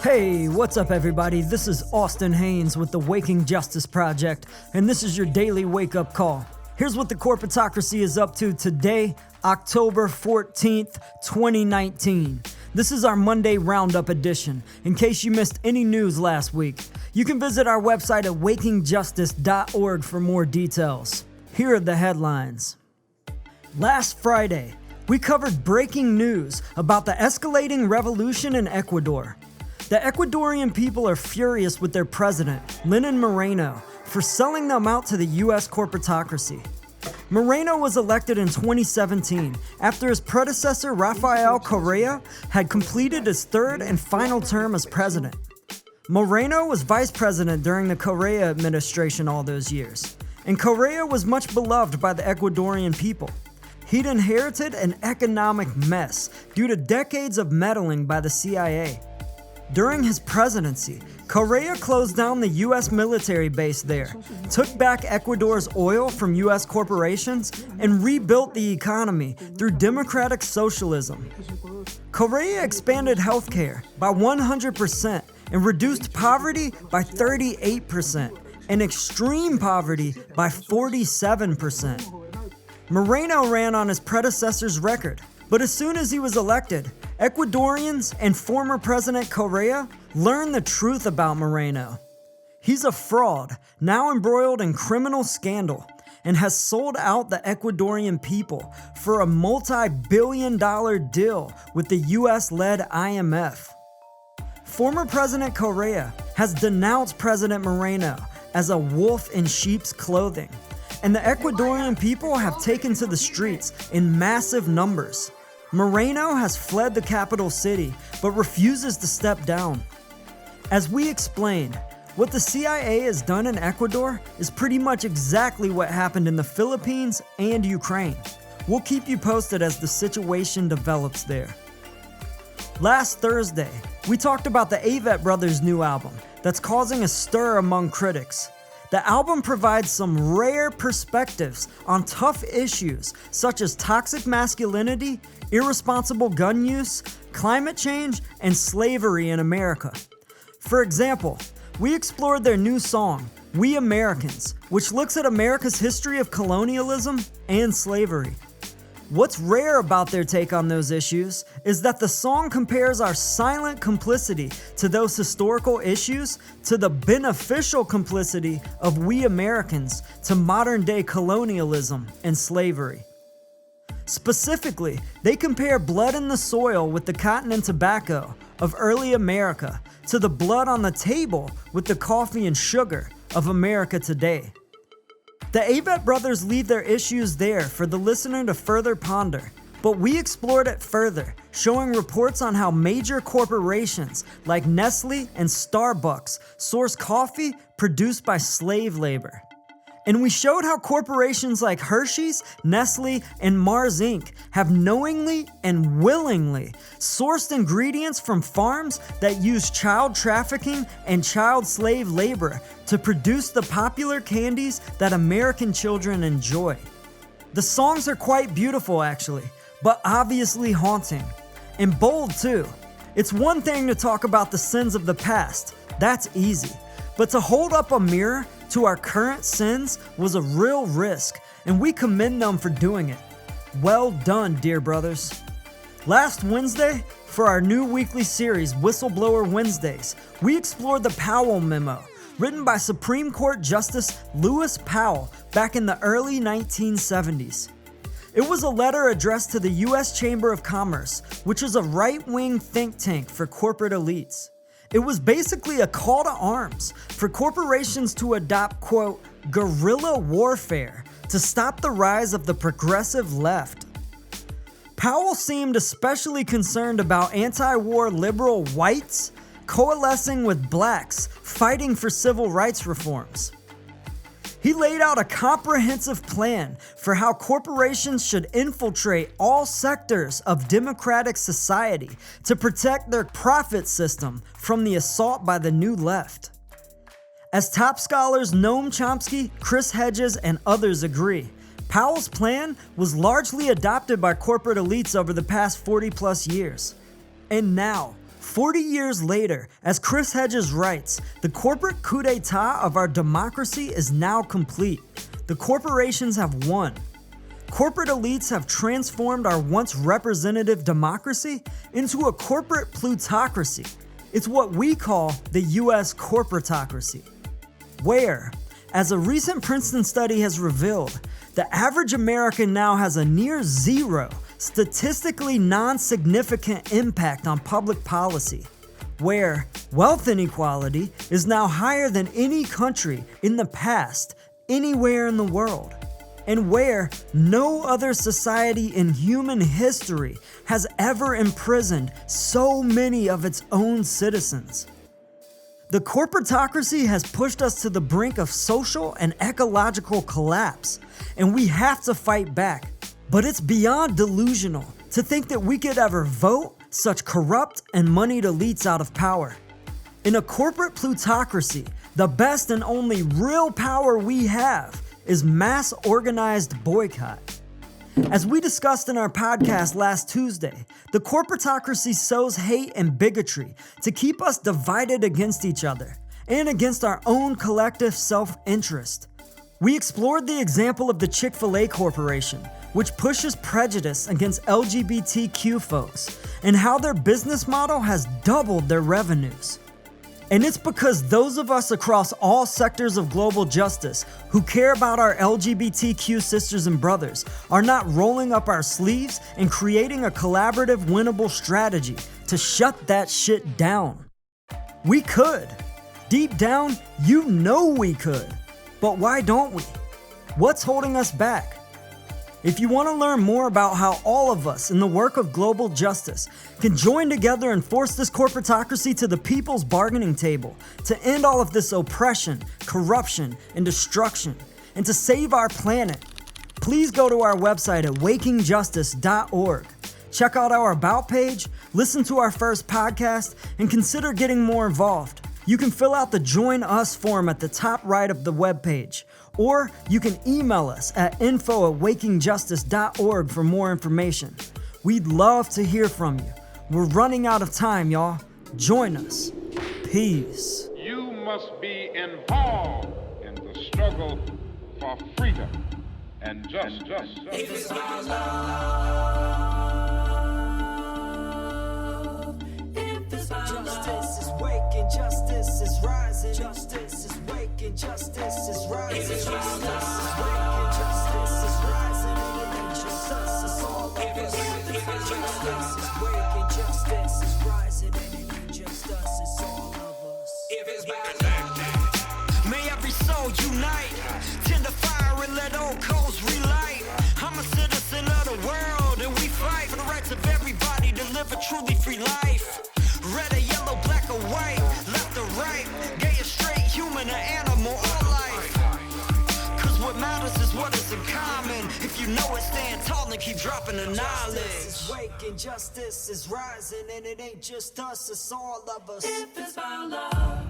Hey, what's up everybody? This is Austin Haynes with the Waking Justice Project, and this is your daily wake-up call. Here's what the Corporatocracy is up to today, October 14th, 2019. This is our Monday Roundup edition. In case you missed any news last week, you can visit our website at wakingjustice.org for more details. Here are the headlines. Last Friday, we covered breaking news about the escalating revolution in Ecuador. The Ecuadorian people are furious with their president, Lenin Moreno, for selling them out to the US Corporatocracy. Moreno was elected in 2017 after his predecessor Rafael Correa had completed his third and final term as president. Moreno was vice president during the Correa administration all those years, and Correa was much beloved by the Ecuadorian people. He'd inherited an economic mess due to decades of meddling by the CIA. During his presidency, Correa closed down the U.S. military base there, took back Ecuador's oil from U.S. corporations, and rebuilt the economy through democratic socialism. Correa expanded healthcare by 100% and reduced poverty by 38% and extreme poverty by 47%. Moreno ran on his predecessor's record, but as soon as he was elected, Ecuadorians and former President Correa learned the truth about Moreno. He's a fraud, now embroiled in criminal scandal, and has sold out the Ecuadorian people for a multi-billion-dollar deal with the US-led IMF. Former President Correa has denounced President Moreno as a wolf in sheep's clothing, and the Ecuadorian people have taken to the streets in massive numbers. Moreno has fled the capital city, but refuses to step down. As we explained, what the CIA has done in Ecuador is pretty much exactly what happened in the Philippines and Ukraine. We'll keep you posted as the situation develops there. Last Thursday, we talked about the Avett Brothers' new album that's causing a stir among critics. The album provides some rare perspectives on tough issues such as toxic masculinity, irresponsible gun use, climate change, and slavery in America. For example, we explored their new song, We Americans, which looks at America's history of colonialism and slavery. What's rare about their take on those issues is that the song compares our silent complicity to those historical issues to the beneficial complicity of we Americans to modern-day colonialism and slavery. Specifically, they compare blood in the soil with the cotton and tobacco of early America to the blood on the table with the coffee and sugar of America today. The Avett Brothers leave their issues there for the listener to further ponder, but we explored it further, showing reports on how major corporations like Nestle and Starbucks source coffee produced by slave labor. And we showed how corporations like Hershey's, Nestle, and Mars Inc. have knowingly and willingly sourced ingredients from farms that use child trafficking and child slave labor to produce the popular candies that American children enjoy. The songs are quite beautiful actually, but obviously haunting. And bold too. It's one thing to talk about the sins of the past, that's easy. But to hold up a mirror to our current sins was a real risk, and we commend them for doing it. Well done, dear brothers. Last Wednesday, for our new weekly series, Whistleblower Wednesdays, we explored the Powell Memo, written by Supreme Court Justice Lewis Powell back in the early 1970s. It was a letter addressed to the US Chamber of Commerce, which is a right-wing think tank for corporate elites. It was basically a call to arms for corporations to adopt, quote, guerrilla warfare to stop the rise of the progressive left. Powell seemed especially concerned about anti-war liberal whites coalescing with blacks fighting for civil rights reforms. He laid out a comprehensive plan for how corporations should infiltrate all sectors of democratic society to protect their profit system from the assault by the new left. As top scholars Noam Chomsky, Chris Hedges, and others agree, Powell's plan was largely adopted by corporate elites over the past 40 plus years. And now, 40 years later, as Chris Hedges writes, the corporate coup d'etat of our democracy is now complete. The corporations have won. Corporate elites have transformed our once representative democracy into a corporate plutocracy. It's what we call the US Corporatocracy, where, as a recent Princeton study has revealed, the average American now has a near zero, statistically non-significant impact on public policy, where wealth inequality is now higher than any country in the past, anywhere in the world, and where no other society in human history has ever imprisoned so many of its own citizens. The corporatocracy has pushed us to the brink of social and ecological collapse, and we have to fight back. But it's beyond delusional to think that we could ever vote such corrupt and moneyed elites out of power. In a corporate plutocracy, the best and only real power we have is mass organized boycott. As we discussed in our podcast last Tuesday, the corporatocracy sows hate and bigotry to keep us divided against each other and against our own collective self-interest. We explored the example of the Chick-fil-A Corporation, which pushes prejudice against LGBTQ folks, and how their business model has doubled their revenues. And it's because those of us across all sectors of global justice who care about our LGBTQ sisters and brothers are not rolling up our sleeves and creating a collaborative, winnable strategy to shut that shit down. We could. Deep down, you know we could. But why don't we? What's holding us back? If you want to learn more about how all of us in the work of global justice can join together and force this corporatocracy to the people's bargaining table to end all of this oppression, corruption, and destruction, and to save our planet, please go to our website at wakingjustice.org. Check out our About page, listen to our first podcast, and consider getting more involved. You can fill out the Join Us form at the top right of the webpage, or you can email us at info@wakingjustice.org for more information. We'd love to hear from you. We're running out of time, y'all. Join us. Peace. You must be involved in the struggle for freedom and justice. If it's my love, if it's my Justice is waking, justice is rising. Justice is waking, justice is rising. If it's my Justice love, is waking, justice is rising. And it ain't just us, it's all of us. Justice is waking, justice is rising. And it ain't just us, it's all of us. if it's my love, May every soul unite, tend the fire and let old coals relight. I'm a citizen of the world and we fight for the rights of everybody to live a truly free life. Red or yellow, black or white, left or right, gay or straight, human or animal, all life. Cause what matters is what is in common. If you know it, stand tall and keep dropping the Justice knowledge. is waking, justice is rising. And it ain't just us, it's all of us. if it's my love.